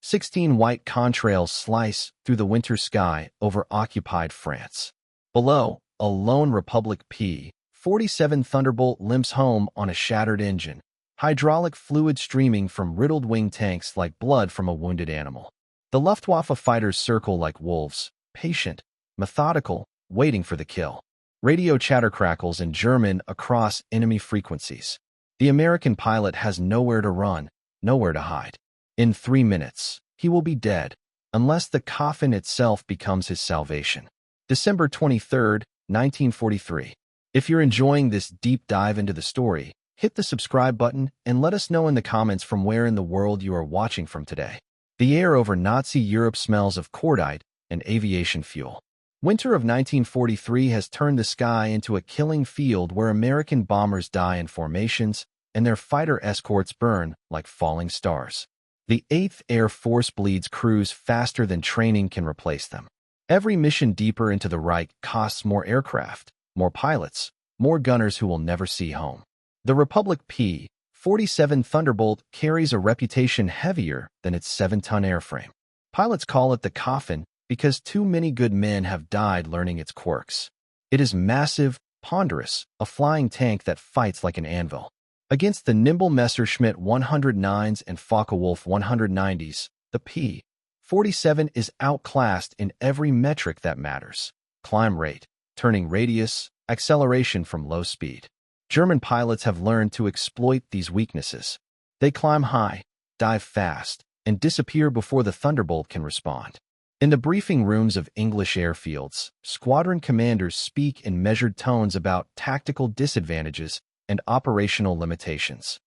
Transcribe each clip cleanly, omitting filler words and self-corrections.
16 white contrails slice through the winter sky over occupied France. Below, a lone Republic P-47 Thunderbolt limps home on a shattered engine, hydraulic fluid streaming from riddled wing tanks like blood from a wounded animal. The Luftwaffe fighters circle like wolves, patient, methodical, waiting for the kill. Radio chatter crackles in German across enemy frequencies. The American pilot has nowhere to run, nowhere to hide. In 3 minutes, he will be dead, unless the coffin itself becomes his salvation. December 23, 1943. If you're enjoying this deep dive into the story, hit the subscribe button and let us know in the comments from where in the world you are watching from today. The air over Nazi Europe smells of cordite and aviation fuel. Winter of 1943 has turned the sky into a killing field where American bombers die in formations and their fighter escorts burn like falling stars. The 8th Air Force bleeds crews faster than training can replace them. Every mission deeper into the Reich costs more aircraft, more pilots, more gunners who will never see home. The Republic P-47 Thunderbolt carries a reputation heavier than its 7-ton airframe. Pilots call it the Coffin because too many good men have died learning its quirks. It is massive, ponderous, a flying tank that fights like an anvil. Against the nimble Messerschmitt 109s and Focke-Wulf 190s, the P-47 is outclassed in every metric that matters: climb rate, turning radius, acceleration from low speed. German pilots have learned to exploit these weaknesses. They climb high, dive fast, and disappear before the Thunderbolt can respond. In the briefing rooms of English airfields, squadron commanders speak in measured tones about tactical disadvantages and operational limitations.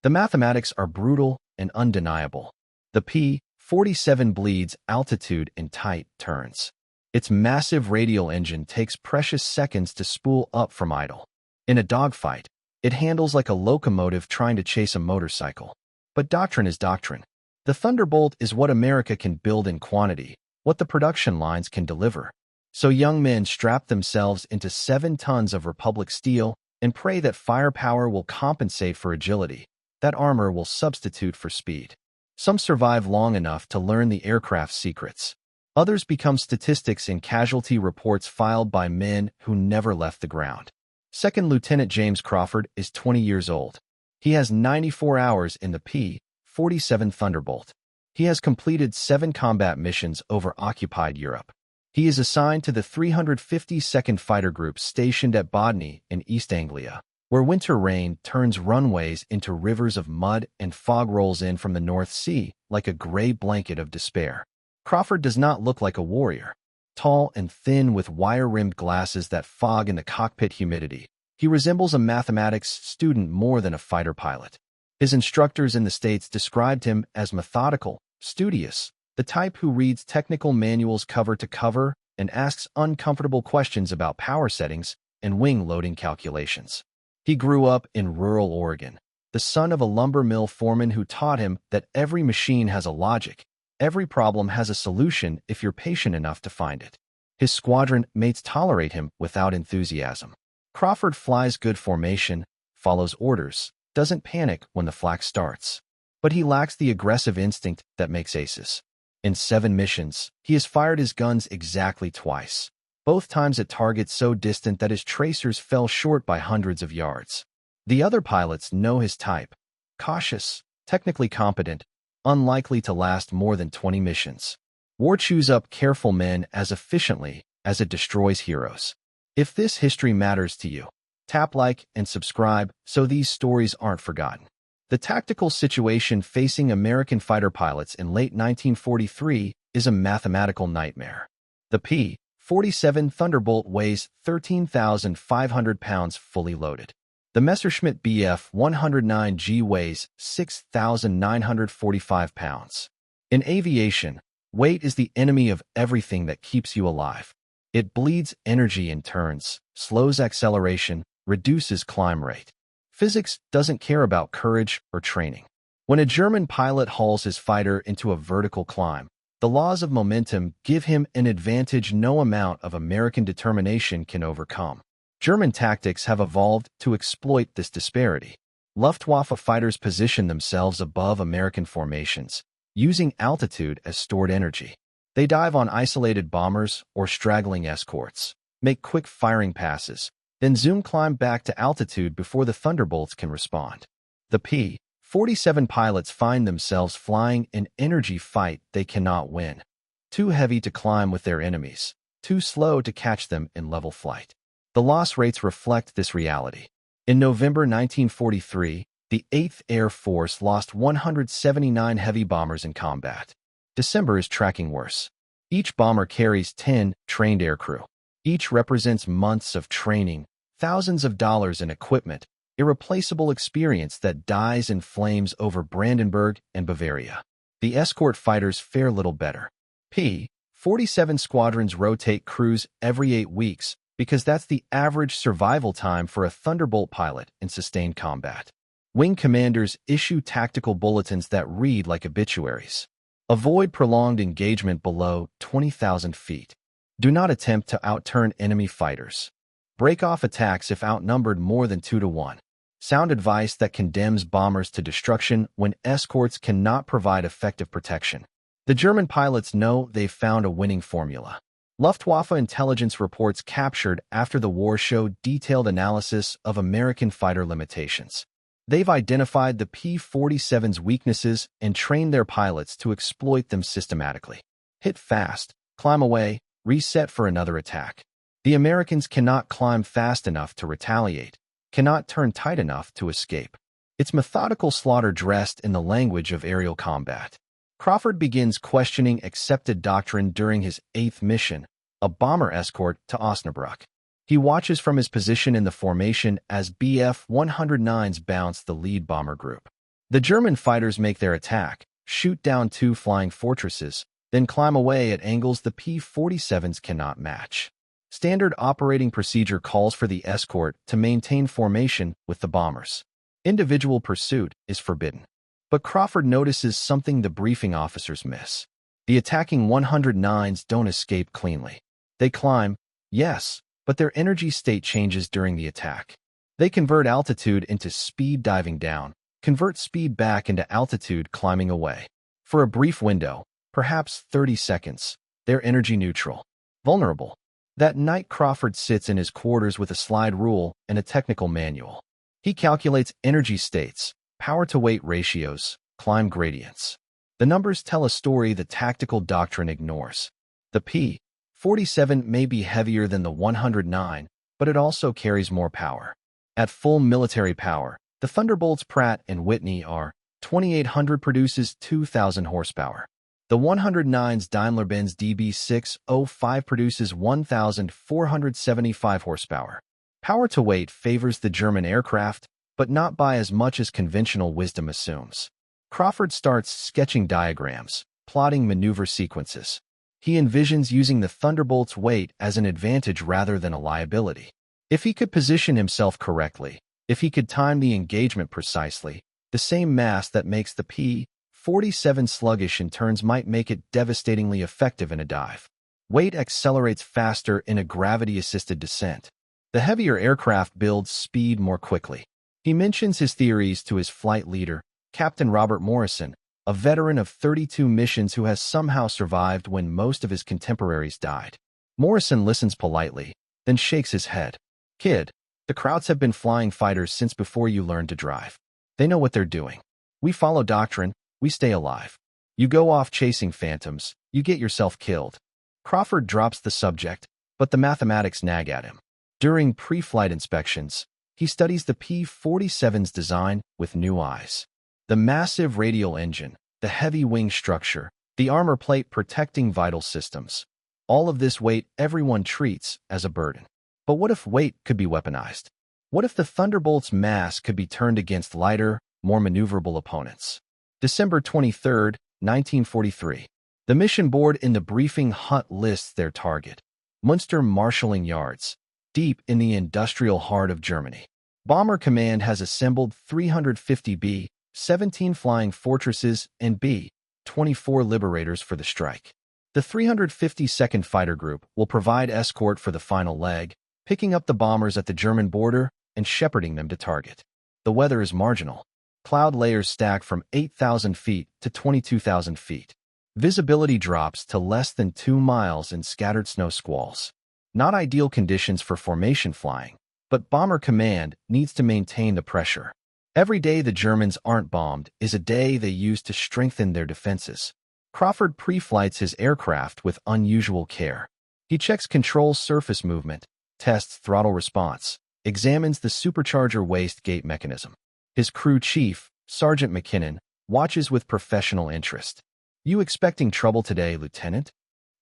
The mathematics are brutal and undeniable. The P-47 bleeds altitude in tight turns. Its massive radial engine takes precious seconds to spool up from idle. In a dogfight, it handles like a locomotive trying to chase a motorcycle. But doctrine is doctrine. The Thunderbolt is what America can build in quantity, what the production lines can deliver. So young men strap themselves into 7 tons of Republic steel and pray that firepower will compensate for agility, that armor will substitute for speed. Some survive long enough to learn the aircraft's secrets. Others become statistics in casualty reports filed by men who never left the ground. Second Lieutenant James Crawford is 20 years old. He has 94 hours in the P-47 Thunderbolt. He has completed 7 combat missions over occupied Europe. He is assigned to the 352nd Fighter Group stationed at Bodney in East Anglia, where winter rain turns runways into rivers of mud and fog rolls in from the North Sea like a gray blanket of despair. Crawford does not look like a warrior. Tall and thin with wire-rimmed glasses that fog in the cockpit humidity, he resembles a mathematics student more than a fighter pilot. His instructors in the States described him as methodical, studious, the type who reads technical manuals cover to cover and asks uncomfortable questions about power settings and wing loading calculations. He grew up in rural Oregon, the son of a lumber mill foreman who taught him that every machine has a logic, every problem has a solution if you're patient enough to find it. His squadron mates tolerate him without enthusiasm. Crawford flies good formation, follows orders, doesn't panic when the flak starts. But he lacks the aggressive instinct that makes aces. In 7 missions, he has fired his guns exactly twice, both times at targets so distant that his tracers fell short by hundreds of yards. The other pilots know his type: cautious, technically competent, unlikely to last more than 20 missions. War chews up careful men as efficiently as it destroys heroes. If this history matters to you, tap like and subscribe so these stories aren't forgotten. The tactical situation facing American fighter pilots in late 1943 is a mathematical nightmare. The P-47 Thunderbolt weighs 13,500 pounds fully loaded. The Messerschmitt Bf 109G weighs 6,945 pounds. In aviation, weight is the enemy of everything that keeps you alive. It bleeds energy in turns, slows acceleration, reduces climb rate. Physics doesn't care about courage or training. When a German pilot hauls his fighter into a vertical climb, the laws of momentum give him an advantage no amount of American determination can overcome. German tactics have evolved to exploit this disparity. Luftwaffe fighters position themselves above American formations, using altitude as stored energy. They dive on isolated bombers or straggling escorts, make quick firing passes, then zoom climb back to altitude before the Thunderbolts can respond. The P-47 pilots find themselves flying an energy fight they cannot win. Too heavy to climb with their enemies, too slow to catch them in level flight. The loss rates reflect this reality. In November 1943, the 8th Air Force lost 179 heavy bombers in combat. December is tracking worse. Each bomber carries 10 trained aircrew. Each represents months of training, thousands of dollars in equipment, irreplaceable experience that dies in flames over Brandenburg and Bavaria. The escort fighters fare little better. P-47 squadrons rotate crews every 8 weeks because that's the average survival time for a Thunderbolt pilot in sustained combat. Wing commanders issue tactical bulletins that read like obituaries. Avoid prolonged engagement below 20,000 feet. Do not attempt to outturn enemy fighters. Break off attacks if outnumbered more than 2 to 1. Sound advice that condemns bombers to destruction when escorts cannot provide effective protection. The German pilots know they've found a winning formula. Luftwaffe intelligence reports captured after the war show detailed analysis of American fighter limitations. They've identified the P-47's weaknesses and trained their pilots to exploit them systematically. Hit fast, climb away, reset for another attack. The Americans cannot climb fast enough to retaliate, cannot turn tight enough to escape. It's methodical slaughter dressed in the language of aerial combat. Crawford begins questioning accepted doctrine during his 8th mission, a bomber escort to Osnabrück. He watches from his position in the formation as Bf-109s bounce the lead bomber group. The German fighters make their attack, shoot down 2 flying fortresses, then climb away at angles the P-47s cannot match. Standard operating procedure calls for the escort to maintain formation with the bombers. Individual pursuit is forbidden. But Crawford notices something the briefing officers miss. The attacking 109s don't escape cleanly. They climb, yes, but their energy state changes during the attack. They convert altitude into speed diving down, convert speed back into altitude climbing away. For a brief window, perhaps 30 seconds, they're energy neutral, vulnerable. That night Crawford sits in his quarters with a slide rule and a technical manual. He calculates energy states, power-to-weight ratios, climb gradients. The numbers tell a story the tactical doctrine ignores. The P-47 may be heavier than the 109, but it also carries more power. At full military power, the Thunderbolt's Pratt & Whitney R-2800 produces 2,000 horsepower. The 109's Daimler-Benz DB605 produces 1,475 horsepower. Power to weight favors the German aircraft, but not by as much as conventional wisdom assumes. Crawford starts sketching diagrams, plotting maneuver sequences. He envisions using the Thunderbolt's weight as an advantage rather than a liability. If he could position himself correctly, if he could time the engagement precisely, the same mass that makes the P-47 sluggish in turns might make it devastatingly effective in a dive. Weight accelerates faster in a gravity-assisted descent. The heavier aircraft builds speed more quickly. He mentions his theories to his flight leader, Captain Robert Morrison, a veteran of 32 missions who has somehow survived when most of his contemporaries died. Morrison listens politely, then shakes his head. Kid, the Krauts have been flying fighters since before you learned to drive. They know what they're doing. We follow doctrine, we stay alive. You go off chasing phantoms, you get yourself killed. Crawford drops the subject, but the mathematics nag at him. During pre-flight inspections, he studies the P-47's design with new eyes. The massive radial engine, the heavy wing structure, the armor plate protecting vital systems. All of this weight everyone treats as a burden. But what if weight could be weaponized? What if the Thunderbolt's mass could be turned against lighter, more maneuverable opponents? December 23, 1943. The mission board in the briefing hut lists their target. Munster Marshalling Yards, deep in the industrial heart of Germany. Bomber Command has assembled 350 B-17 flying fortresses and B-24 Liberators for the strike. The 352nd Fighter Group will provide escort for the final leg, picking up the bombers at the German border and shepherding them to target. The weather is marginal. Cloud layers stack from 8,000 feet to 22,000 feet. Visibility drops to less than 2 miles in scattered snow squalls. Not ideal conditions for formation flying, but Bomber Command needs to maintain the pressure. Every day the Germans aren't bombed is a day they use to strengthen their defenses. Crawford pre-flights his aircraft with unusual care. He checks control surface movement, tests throttle response, examines the supercharger wastegate mechanism. His crew chief, Sergeant McKinnon, watches with professional interest. "You expecting trouble today, Lieutenant?"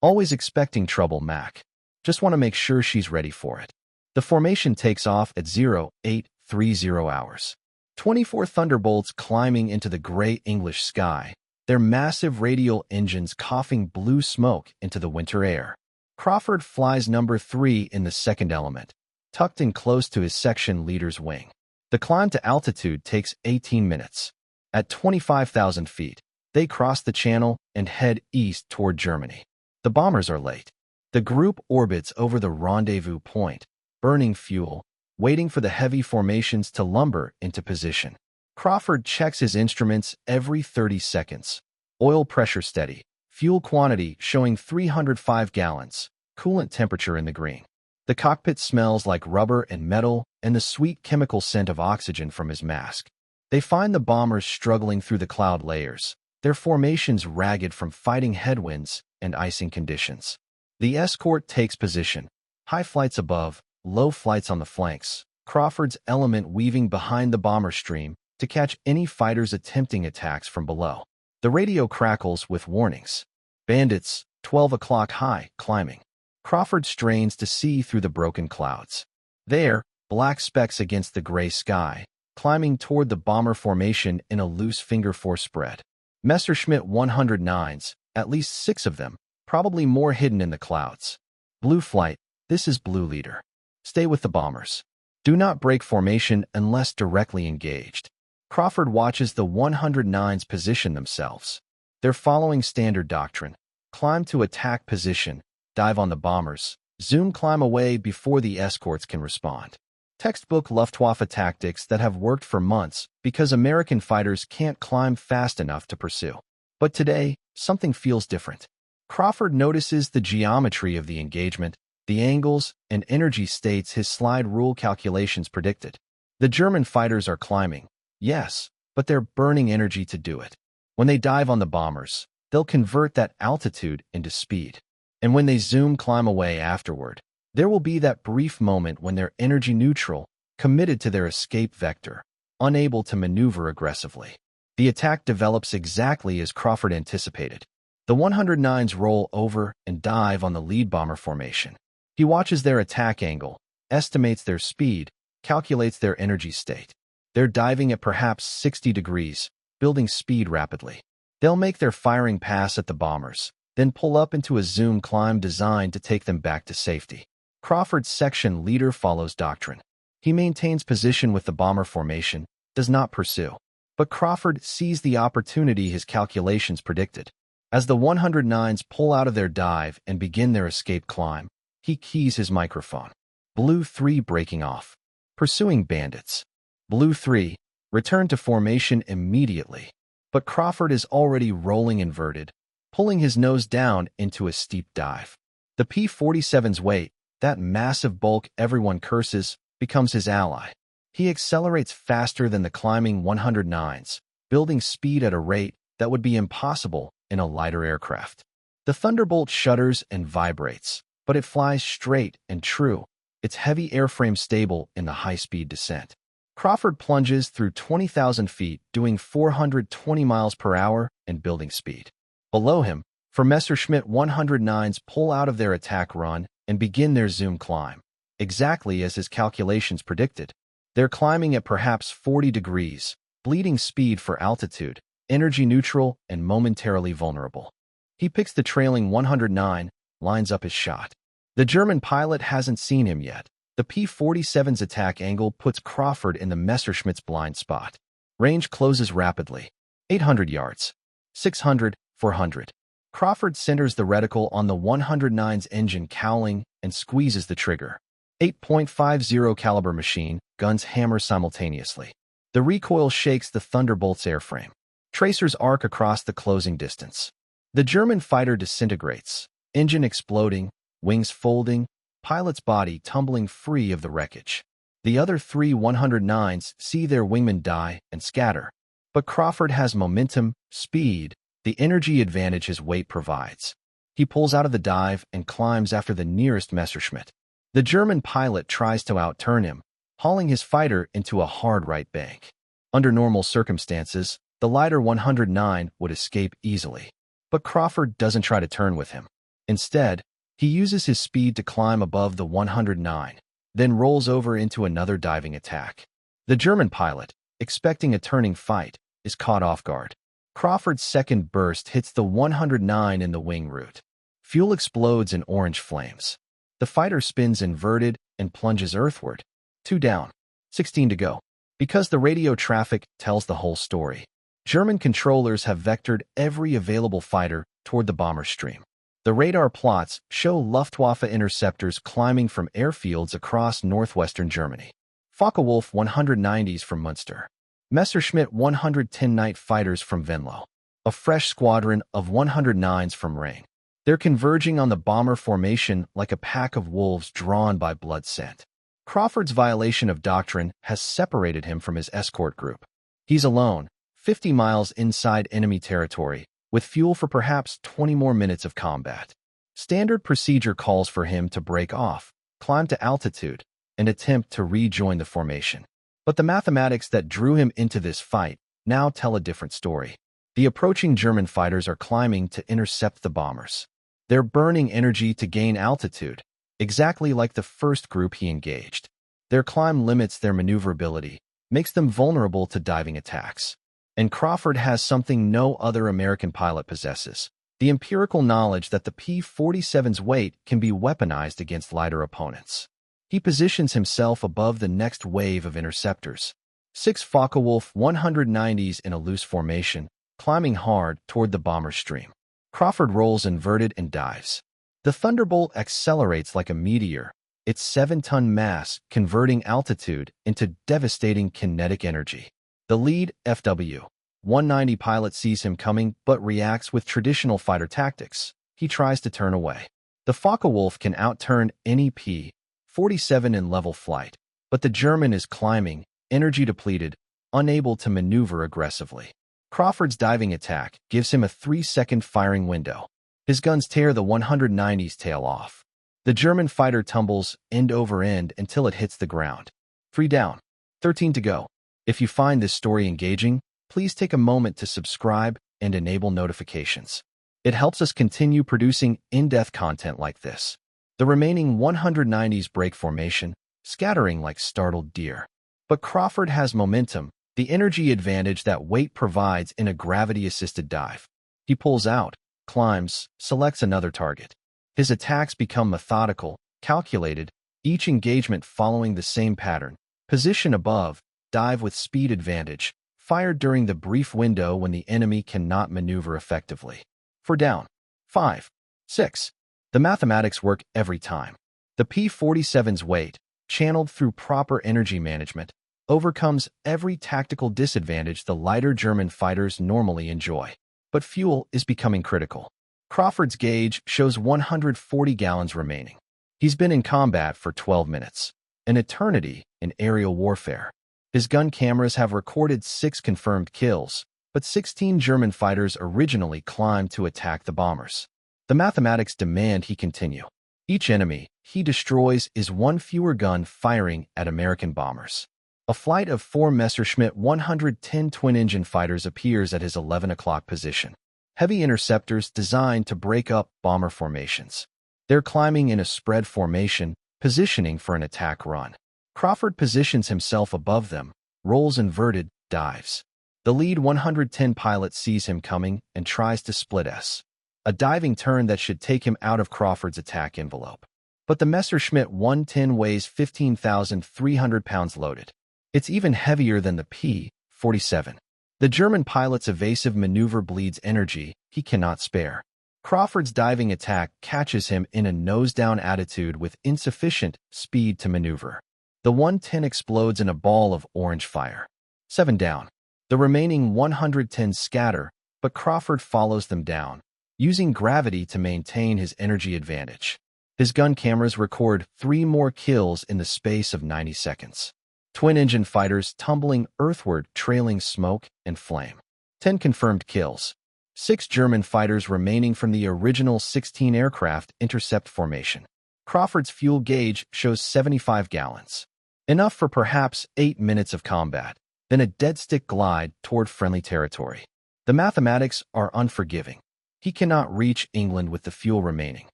"Always expecting trouble, Mac. Just want to make sure she's ready for it." The formation takes off at 0830 hours. 24 Thunderbolts climbing into the gray English sky, their massive radial engines coughing blue smoke into the winter air. Crawford flies number 3 in the second element, tucked in close to his section leader's wing. The climb to altitude takes 18 minutes. At 25,000 feet, they cross the channel and head east toward Germany. The bombers are late. The group orbits over the rendezvous point, burning fuel, waiting for the heavy formations to lumber into position. Crawford checks his instruments every 30 seconds. Oil pressure steady, fuel quantity showing 305 gallons, coolant temperature in the green. The cockpit smells like rubber and metal and the sweet chemical scent of oxygen from his mask. They find the bombers struggling through the cloud layers, their formations ragged from fighting headwinds and icing conditions. The escort takes position. High flights above, low flights on the flanks. Crawford's element weaving behind the bomber stream to catch any fighters attempting attacks from below. The radio crackles with warnings. Bandits, 12 o'clock high, climbing. Crawford strains to see through the broken clouds. There, black specks against the gray sky, climbing toward the bomber formation in a loose finger four spread. Messerschmitt 109s, at least 6 of them, probably more hidden in the clouds. Blue flight, this is Blue leader. Stay with the bombers. Do not break formation unless directly engaged. Crawford watches the 109s position themselves. They're following standard doctrine. Climb to attack position, dive on the bombers, zoom climb away before the escorts can respond. Textbook Luftwaffe tactics that have worked for months because American fighters can't climb fast enough to pursue. But today, something feels different. Crawford notices the geometry of the engagement, the angles and energy states his slide rule calculations predicted. The German fighters are climbing, yes, but they're burning energy to do it. When they dive on the bombers, they'll convert that altitude into speed. And when they zoom climb away afterward, there will be that brief moment when they're energy neutral, committed to their escape vector, unable to maneuver aggressively. The attack develops exactly as Crawford anticipated. The 109s roll over and dive on the lead bomber formation. He watches their attack angle, estimates their speed, calculates their energy state. They're diving at perhaps 60 degrees, building speed rapidly. They'll make their firing pass at the bombers, then pull up into a zoom climb designed to take them back to safety. Crawford's section leader follows doctrine. He maintains position with the bomber formation, does not pursue. But Crawford sees the opportunity his calculations predicted. As the 109s pull out of their dive and begin their escape climb, he keys his microphone. Blue 3 breaking off. Pursuing bandits. Blue 3, return to formation immediately. But Crawford is already rolling inverted, pulling his nose down into a steep dive. The P-47's weight, that massive bulk everyone curses, becomes his ally. He accelerates faster than the climbing 109s, building speed at a rate that would be impossible in a lighter aircraft. The Thunderbolt shudders and vibrates, but it flies straight and true, its heavy airframe stable in the high-speed descent. Crawford plunges through 20,000 feet, doing 420 miles per hour and building speed. Below him, for Messerschmitt 109s pull out of their attack run and begin their zoom climb, exactly as his calculations predicted. They're climbing at perhaps 40 degrees, bleeding speed for altitude, energy neutral, and momentarily vulnerable. He picks the trailing 109, lines up his shot. The German pilot hasn't seen him yet. The P-47's attack angle puts Crawford in the Messerschmitt's blind spot. Range closes rapidly. 800 yards. 600, 400. Crawford centers the reticle on the 109's engine cowling and squeezes the trigger. 8.50 caliber machine guns hammer simultaneously. The recoil shakes the Thunderbolt's airframe. Tracers arc across the closing distance. The German fighter disintegrates, engine exploding, wings folding, pilot's body tumbling free of the wreckage. The other three 109s see their wingmen die and scatter. But Crawford has momentum, speed, the energy advantage his weight provides. He pulls out of the dive and climbs after the nearest Messerschmitt. The German pilot tries to outturn him, hauling his fighter into a hard right bank. Under normal circumstances, the lighter 109 would escape easily. But Crawford doesn't try to turn with him. Instead, he uses his speed to climb above the 109, then rolls over into another diving attack. The German pilot, expecting a turning fight, is caught off guard. Crawford's second burst hits the 109 in the wing root. Fuel explodes in orange flames. The fighter spins inverted and plunges earthward. 2 down, 16 to go. Because the radio traffic tells the whole story, German controllers have vectored every available fighter toward the bomber stream. The radar plots show Luftwaffe interceptors climbing from airfields across northwestern Germany. Focke-Wulf 190s from Munster. Messerschmitt 110 night fighters from Venlo. A fresh squadron of 109s from Reich. They're converging on the bomber formation like a pack of wolves drawn by blood scent. Crawford's violation of doctrine has separated him from his escort group. He's alone, 50 miles inside enemy territory, with fuel for perhaps 20 more minutes of combat. Standard procedure calls for him to break off, climb to altitude, and attempt to rejoin the formation. But the mathematics that drew him into this fight now tell a different story. The approaching German fighters are climbing to intercept the bombers. They're burning energy to gain altitude, exactly like the first group he engaged. Their climb limits their maneuverability, makes them vulnerable to diving attacks. And Crawford has something no other American pilot possesses: the empirical knowledge that the P-47's weight can be weaponized against lighter opponents. He positions himself above the next wave of interceptors. 6 Focke-Wulf 190s in a loose formation, climbing hard toward the bomber stream. Crawford rolls inverted and dives. The Thunderbolt accelerates like a meteor, its 7-ton mass converting altitude into devastating kinetic energy. The lead FW-190 pilot sees him coming but reacts with traditional fighter tactics. He tries to turn away. The Focke-Wulf can outturn any P-47 in level flight, but the German is climbing, energy depleted, unable to maneuver aggressively. Crawford's diving attack gives him a 3-second firing window. His guns tear the 190's tail off. The German fighter tumbles end over end until it hits the ground. 3 down, 13 to go. If you find this story engaging, please take a moment to subscribe and enable notifications. It helps us continue producing in-depth content like this. The remaining 190s break formation, scattering like startled deer. But Crawford has momentum, the energy advantage that weight provides in a gravity-assisted dive. He pulls out, climbs, selects another target. His attacks become methodical, calculated, each engagement following the same pattern. Position above, dive with speed advantage, fired during the brief window when the enemy cannot maneuver effectively. 4 down, 5, 6. The mathematics work every time. The P-47's weight, channeled through proper energy management, overcomes every tactical disadvantage the lighter German fighters normally enjoy. But fuel is becoming critical. Crawford's gauge shows 140 gallons remaining. He's been in combat for 12 minutes, an eternity in aerial warfare. His gun cameras have recorded 6 confirmed kills, but 16 German fighters originally climbed to attack the bombers. The mathematics demand he continue. Each enemy he destroys is one fewer gun firing at American bombers. A flight of 4 Messerschmitt 110 twin-engine fighters appears at his 11 o'clock position. Heavy interceptors designed to break up bomber formations. They're climbing in a spread formation, positioning for an attack run. Crawford positions himself above them, rolls inverted, dives. The lead 110 pilot sees him coming and tries to split S. A diving turn that should take him out of Crawford's attack envelope. But the Messerschmitt 110 weighs 15,300 pounds loaded. It's even heavier than the P-47. The German pilot's evasive maneuver bleeds energy he cannot spare. Crawford's diving attack catches him in a nose-down attitude with insufficient speed to maneuver. The 110 explodes in a ball of orange fire. 7 down. The remaining 110 scatter, but Crawford follows them down, using gravity to maintain his energy advantage. His gun cameras record 3 more kills in the space of 90 seconds. Twin-engine fighters tumbling earthward, trailing smoke and flame. 10 confirmed kills. 6 German fighters remaining from the original 16 aircraft intercept formation. Crawford's fuel gauge shows 75 gallons. Enough for perhaps 8 minutes of combat, then a dead-stick glide toward friendly territory. The mathematics are unforgiving. He cannot reach England with the fuel remaining.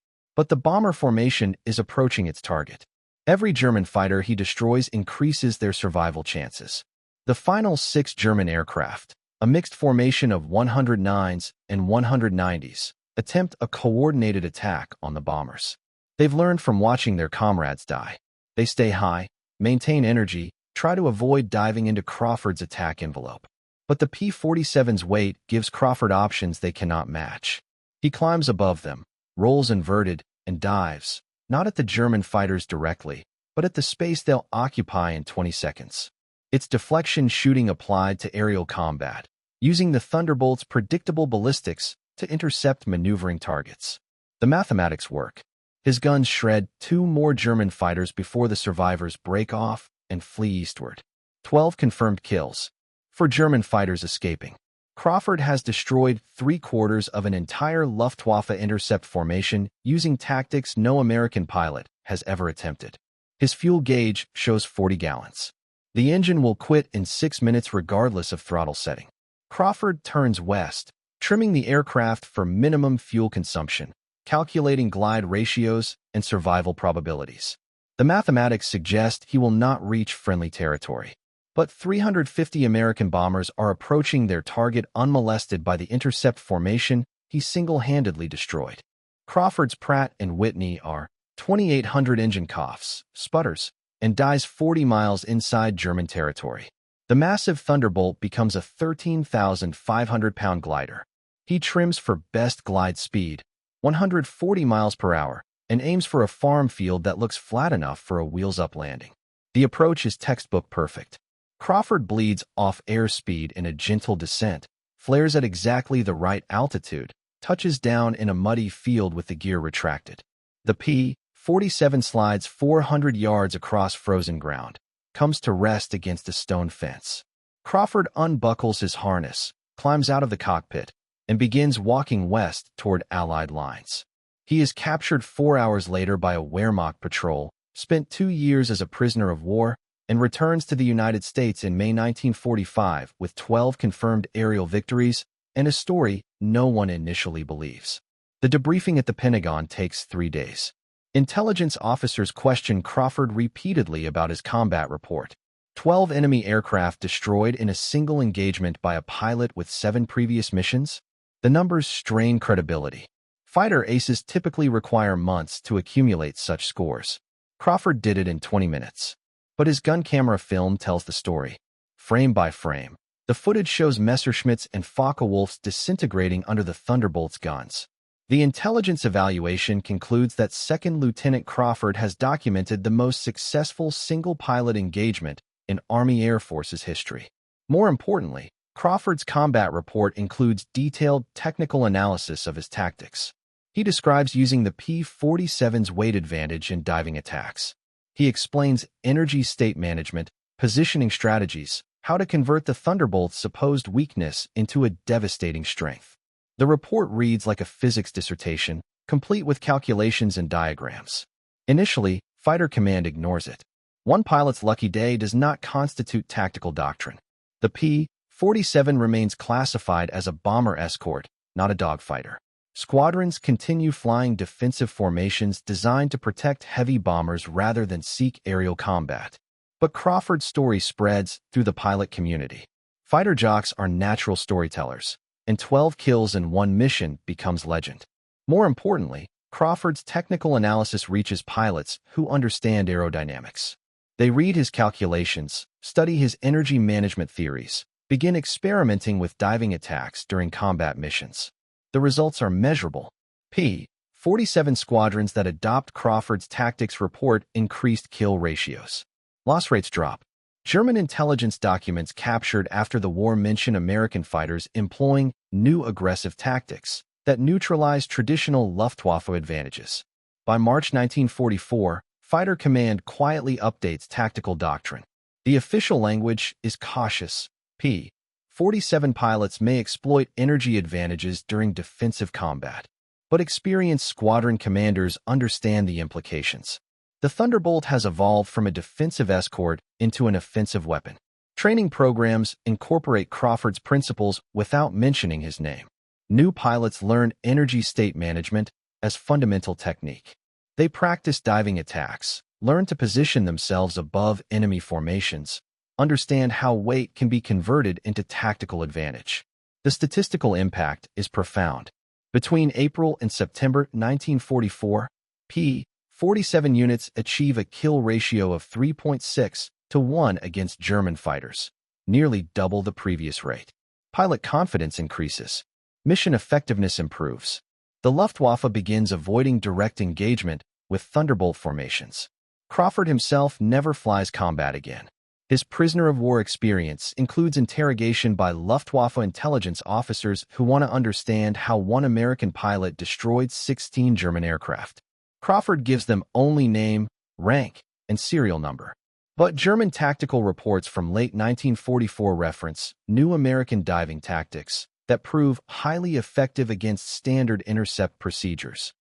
But the bomber formation is approaching its target. Every German fighter he destroys increases their survival chances. The final 6 German aircraft, a mixed formation of 109s and 190s, attempt a coordinated attack on the bombers. They've learned from watching their comrades die. They stay high, maintain energy, try to avoid diving into Crawford's attack envelope. But the P-47's weight gives Crawford options they cannot match. He climbs above them, rolls inverted, and dives, not at the German fighters directly, but at the space they'll occupy in 20 seconds. It's deflection shooting applied to aerial combat, using the Thunderbolt's predictable ballistics to intercept maneuvering targets. The mathematics work. His guns shred 2 more German fighters before the survivors break off and flee eastward. 12 confirmed kills. For German fighters escaping. Crawford has destroyed 3/4 of an entire Luftwaffe intercept formation using tactics no American pilot has ever attempted. His fuel gauge shows 40 gallons. The engine will quit in 6 minutes regardless of throttle setting. Crawford turns west, trimming the aircraft for minimum fuel consumption, calculating glide ratios and survival probabilities. The mathematics suggest he will not reach friendly territory. But 350 American bombers are approaching their target unmolested by the intercept formation he single-handedly destroyed. Crawford's Pratt and Whitney are 2,800 engine coughs, sputters, and dies 40 miles inside German territory. The massive Thunderbolt becomes a 13,500-pound glider. He trims for best glide speed, 140 miles per hour, and aims for a farm field that looks flat enough for a wheels-up landing. The approach is textbook perfect. Crawford bleeds off airspeed in a gentle descent, flares at exactly the right altitude, touches down in a muddy field with the gear retracted. The P-47 slides 400 yards across frozen ground, comes to rest against a stone fence. Crawford unbuckles his harness, climbs out of the cockpit, and begins walking west toward Allied lines. He is captured 4 hours later by a Wehrmacht patrol, spent 2 years as a prisoner of war, and returns to the United States in May 1945 with 12 confirmed aerial victories and a story no one initially believes. The debriefing at the Pentagon takes 3 days. Intelligence officers question Crawford repeatedly about his combat report. 12 enemy aircraft destroyed in a single engagement by a pilot with 7 previous missions? The numbers strain credibility. Fighter aces typically require months to accumulate such scores. Crawford did it in 20 minutes. But his gun camera film tells the story. Frame by frame, the footage shows Messerschmitts and Focke-Wulfs disintegrating under the Thunderbolt's guns. The intelligence evaluation concludes that 2nd Lieutenant Crawford has documented the most successful single-pilot engagement in Army Air Force's history. More importantly, Crawford's combat report includes detailed technical analysis of his tactics. He describes using the P-47's weight advantage in diving attacks. He explains energy state management, positioning strategies, how to convert the Thunderbolt's supposed weakness into a devastating strength. The report reads like a physics dissertation, complete with calculations and diagrams. Initially, Fighter Command ignores it. One pilot's lucky day does not constitute tactical doctrine. The P-47 remains classified as a bomber escort, not a dogfighter. Squadrons continue flying defensive formations designed to protect heavy bombers rather than seek aerial combat. But Crawford's story spreads through the pilot community. Fighter jocks are natural storytellers, and 12 kills in one mission becomes legend. More importantly, Crawford's technical analysis reaches pilots who understand aerodynamics. They read his calculations, study his energy management theories, begin experimenting with diving attacks during combat missions. The results are measurable. P-47 squadrons that adopt Crawford's tactics report increased kill ratios. Loss rates drop. German intelligence documents captured after the war mention American fighters employing new aggressive tactics that neutralized traditional Luftwaffe advantages. By March 1944, Fighter Command quietly updates tactical doctrine. The official language is cautious. P-47 pilots may exploit energy advantages during defensive combat, but experienced squadron commanders understand the implications. The Thunderbolt has evolved from a defensive escort into an offensive weapon. Training programs incorporate Crawford's principles without mentioning his name. New pilots learn energy state management as fundamental technique. They practice diving attacks, learn to position themselves above enemy formations, understand how weight can be converted into tactical advantage. The statistical impact is profound. Between April and September 1944, P-47 units achieve a kill ratio of 3.6 to 1 against German fighters, nearly double the previous rate. Pilot confidence increases. Mission effectiveness improves. The Luftwaffe begins avoiding direct engagement with Thunderbolt formations. Crawford himself never flies combat again. His prisoner of war experience includes interrogation by Luftwaffe intelligence officers who want to understand how one American pilot destroyed 16 German aircraft. Crawford gives them only name, rank, and serial number. But German tactical reports from late 1944 reference new American diving tactics that prove highly effective against standard intercept procedures.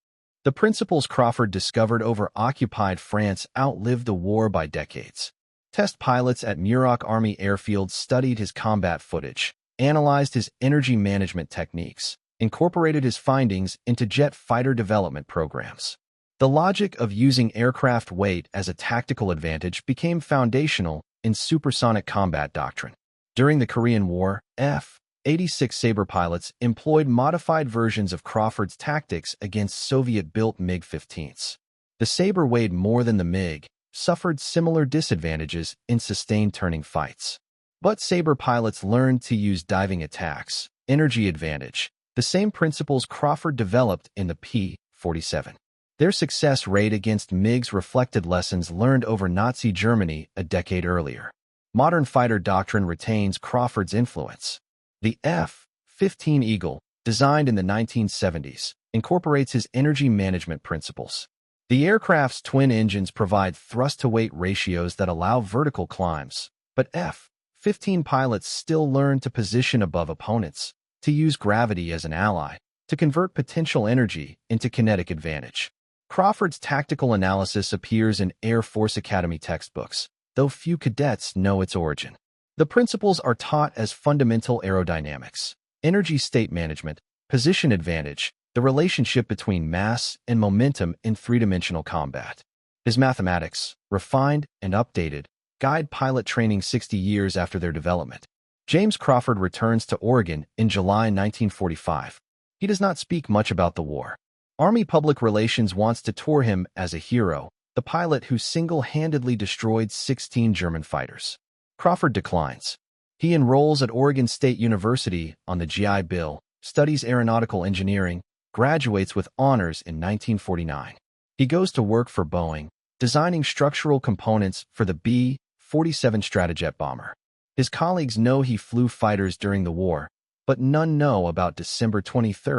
The principles Crawford discovered over occupied France outlived the war by decades. Test pilots at Muroc Army Airfield studied his combat footage, analyzed his energy management techniques, incorporated his findings into jet fighter development programs. The logic of using aircraft weight as a tactical advantage became foundational in supersonic combat doctrine. During the Korean War, F-86 Sabre pilots employed modified versions of Crawford's tactics against Soviet-built MiG-15s. The Sabre weighed more than the MiG, suffered similar disadvantages in sustained turning fights. But Sabre pilots learned to use diving attacks, energy advantage, the same principles Crawford developed in the P-47. Their success rate against MiGs reflected lessons learned over Nazi Germany a decade earlier. Modern fighter doctrine retains Crawford's influence. The F-15 Eagle, designed in the 1970s, incorporates his energy management principles. The aircraft's twin engines provide thrust-to-weight ratios that allow vertical climbs, but F-15 pilots still learn to position above opponents, to use gravity as an ally, to convert potential energy into kinetic advantage. Crawford's tactical analysis appears in Air Force Academy textbooks, though few cadets know its origin. The principles are taught as fundamental aerodynamics, energy state management, position advantage, the relationship between mass and momentum in three-dimensional combat. His mathematics, refined and updated, guide pilot training 60 years after their development. James Crawford returns to Oregon in July 1945. He does not speak much about the war. Army Public Relations wants to tour him as a hero, the pilot who single-handedly destroyed 16 German fighters. Crawford declines. He enrolls at Oregon State University on the GI Bill, studies aeronautical engineering, graduates with honors in 1949. He goes to work for Boeing, designing structural components for the B-47 Stratojet bomber. His colleagues know he flew fighters during the war, but none know about December 23,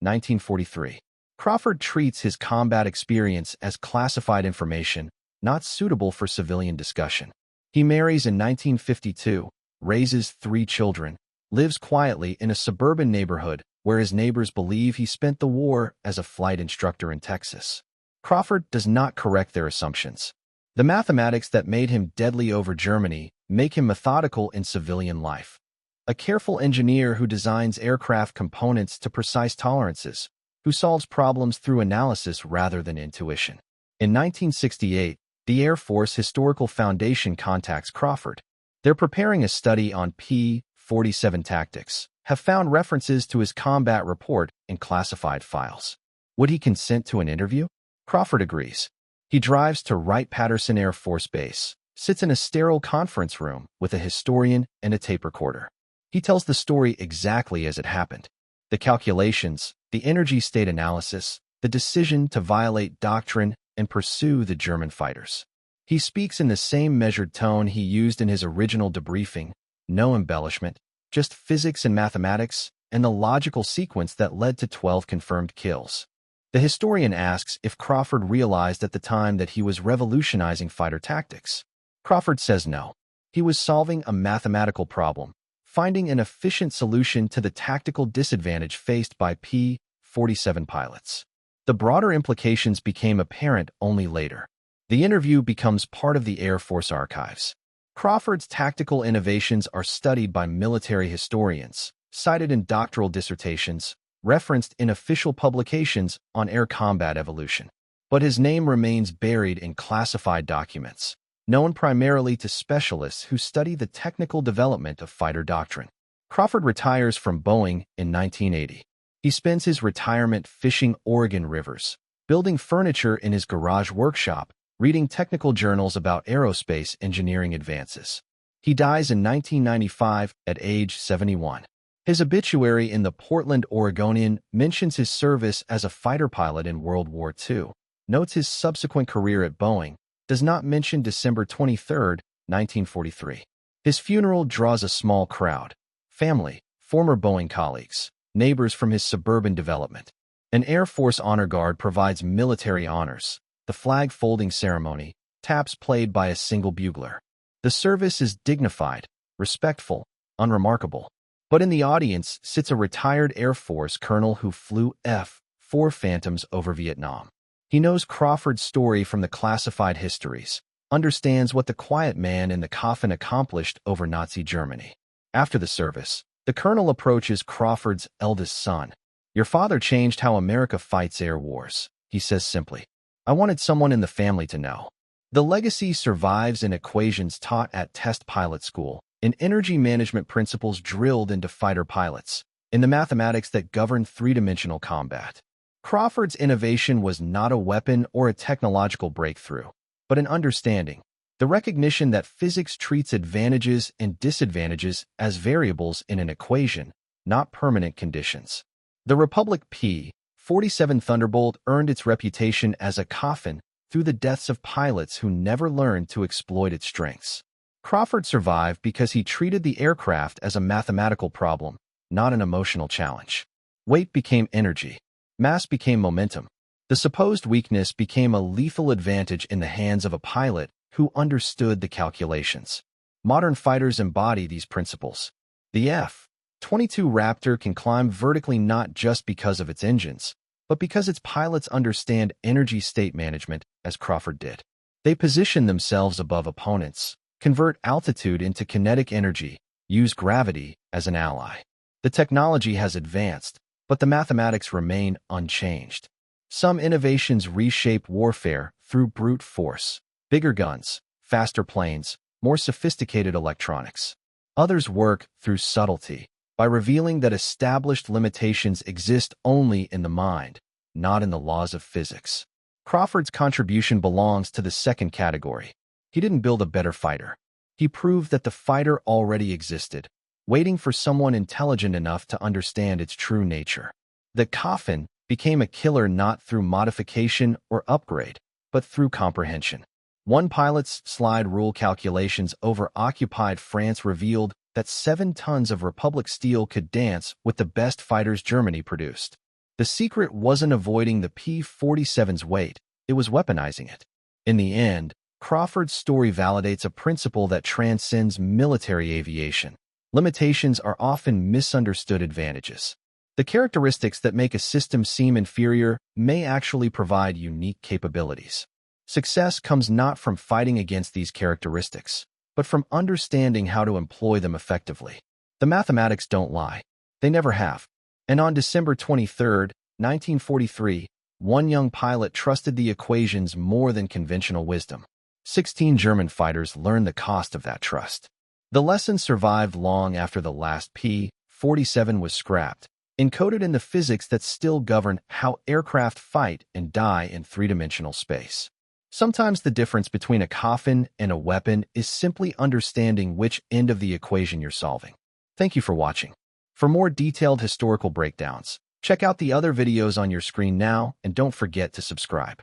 1943. Crawford treats his combat experience as classified information, not suitable for civilian discussion. He marries in 1952, raises 3 children, lives quietly in a suburban neighborhood where his neighbors believe he spent the war as a flight instructor in Texas. Crawford does not correct their assumptions. The mathematics that made him deadly over Germany make him methodical in civilian life. A careful engineer who designs aircraft components to precise tolerances, who solves problems through analysis rather than intuition. In 1968, the Air Force Historical Foundation contacts Crawford. They're preparing a study on P-47 tactics, have found references to his combat report in classified files. Would he consent to an interview? Crawford agrees. He drives to Wright-Patterson Air Force Base, sits in a sterile conference room with a historian and a tape recorder. He tells the story exactly as it happened. The calculations, the energy state analysis, the decision to violate doctrine and pursue the German fighters. He speaks in the same measured tone he used in his original debriefing, no embellishment, just physics and mathematics, and the logical sequence that led to 12 confirmed kills. The historian asks if Crawford realized at the time that he was revolutionizing fighter tactics. Crawford says no. He was solving a mathematical problem, finding an efficient solution to the tactical disadvantage faced by P-47 pilots. The broader implications became apparent only later. The interview becomes part of the Air Force archives. Crawford's tactical innovations are studied by military historians, cited in doctoral dissertations, referenced in official publications on air combat evolution. But his name remains buried in classified documents, known primarily to specialists who study the technical development of fighter doctrine. Crawford retires from Boeing in 1980. He spends his retirement fishing Oregon rivers, building furniture in his garage workshop, reading technical journals about aerospace engineering advances. He dies in 1995 at age 71. His obituary in the Portland Oregonian mentions his service as a fighter pilot in World War II, notes his subsequent career at Boeing, does not mention December 23, 1943. His funeral draws a small crowd: family, former Boeing colleagues, neighbors from his suburban development. An Air Force honor guard provides military honors, the flag folding ceremony, taps played by a single bugler. The service is dignified, respectful, unremarkable. But in the audience sits a retired Air Force colonel who flew F-4 Phantoms over Vietnam. He knows Crawford's story from the classified histories, understands what the quiet man in the coffin accomplished over Nazi Germany. After the service, the colonel approaches Crawford's eldest son. "Your father changed how America fights air wars," he says simply. "I wanted someone in the family to know." The legacy survives in equations taught at test pilot school, in energy management principles drilled into fighter pilots, in the mathematics that govern three-dimensional combat. Crawford's innovation was not a weapon or a technological breakthrough, but an understanding, the recognition that physics treats advantages and disadvantages as variables in an equation, not permanent conditions. The Republic P-47 Thunderbolt earned its reputation as a coffin through the deaths of pilots who never learned to exploit its strengths. Crawford survived because he treated the aircraft as a mathematical problem, not an emotional challenge. Weight became energy. Mass became momentum. The supposed weakness became a lethal advantage in the hands of a pilot who understood the calculations. Modern fighters embody these principles. The F-22 Raptor can climb vertically not just because of its engines, but because its pilots understand energy state management, as Crawford did. They position themselves above opponents, convert altitude into kinetic energy, use gravity as an ally. The technology has advanced, but the mathematics remain unchanged. Some innovations reshape warfare through brute force: bigger guns, faster planes, more sophisticated electronics. Others work through subtlety, by revealing that established limitations exist only in the mind, not in the laws of physics. Crawford's contribution belongs to the second category. He didn't build a better fighter. He proved that the fighter already existed, waiting for someone intelligent enough to understand its true nature. The Coffin became a killer not through modification or upgrade, but through comprehension. One pilot's slide rule calculations over occupied France revealed that 7 tons of Republic steel could dance with the best fighters Germany produced. The secret wasn't avoiding the P-47's weight, it was weaponizing it. In the end, Crawford's story validates a principle that transcends military aviation. Limitations are often misunderstood advantages. The characteristics that make a system seem inferior may actually provide unique capabilities. Success comes not from fighting against these characteristics, but from understanding how to employ them effectively. The mathematics don't lie. They never have. And on December 23, 1943, one young pilot trusted the equations more than conventional wisdom. 16 German fighters learned the cost of that trust. The lesson survived long after the last P-47 was scrapped, encoded in the physics that still govern how aircraft fight and die in three-dimensional space. Sometimes the difference between a coffin and a weapon is simply understanding which end of the equation you're solving. Thank you for watching. For more detailed historical breakdowns, check out the other videos on your screen now and don't forget to subscribe.